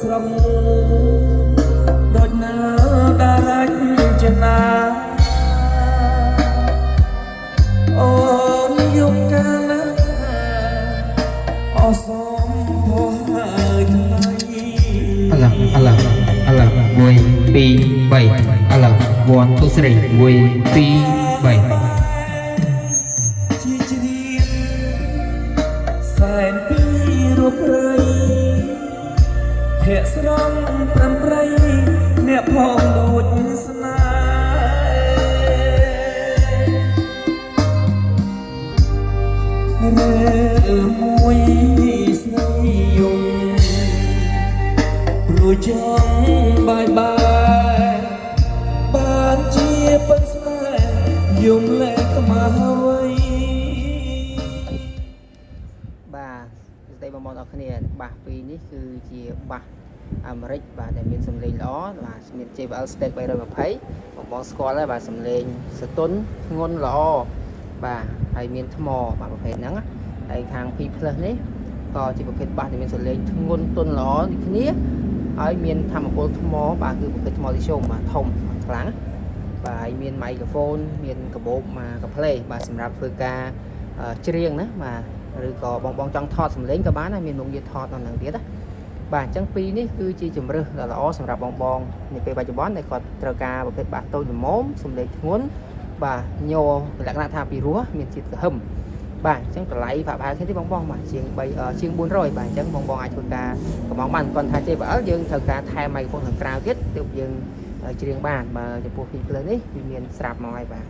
ស្រមដូចនៅដារាច់ចំណាអូនយកកាលណាអសមពោះហើយថ្លៃអឡ1 2 3អឡ1 2 3 1 2 3ជាជ្រៀងសែនពីរូបព្រៃភ័ក្រស្រងប្រាំប្រៃអ្នកផងដូចស្នេហ៍រើមួយស្នេហ៍យំព្រោះចង់បាយបានជាប៉ុនស្នេហ៍យំលែកមកហើយបាទស្ដីបងប្អូនអរគ្នាបាសពីរនេះគឺជាបាសអាមេរិកបាទដែលមានសម្លេងល្អបាទមាន JBL Stake 320បងប្អូនស្គាល់ហើយបាទសម្លេងសតុនធ្ងន់ល្អបាទហើយមានថ្មបាទប្រភេទហ្នឹងហើយខាង P+ នេះក៏ជាប្រភេទបាសដែលមានសម្លេងធ្ងន់ទន់ល្អដូចគ្នាហើយមានធម្មពលថ្មបាទគឺប្រភេទថ្មលីស្យូមបាទធំខ្លាំងបាទហើយមានម៉ៃក្រូហ្វូនមានកាបូបមកកាផ្លេបាទសម្រាប់ធ្វើការច្រៀងណាបាទឬក៏បងចង់ថតសម្លេងក៏បានដែរមានមុខងារថតនៅនឹងទៀតណាបាទអញ្ចឹងពីរនេះគឺជាជំរើសដ៏ល្អសម្រាប់បងនាពេលបច្ចុប្បន្នដែលគាត់ត្រូវការប្រភេទបាសតូចល្មមសម្លេងធ្ងន់បាទញ័រលក្ខណៈថាពីរោះមានជាតិក្រហឹមបាទអញ្ចឹងតម្លៃប្រហែលគ្នាទេបងបាទជាង400បាទអញ្ចឹងបងអាចធ្វើការកំងបានគាត់ថា JBL យើងត្រូវការថែម៉ៃក្រូហ្វូនខាងក្រៅទៀតទើបយើងច្រៀងបានបើចំពោះ P+ នេះវាមានស្រាប់មកហើយបាទ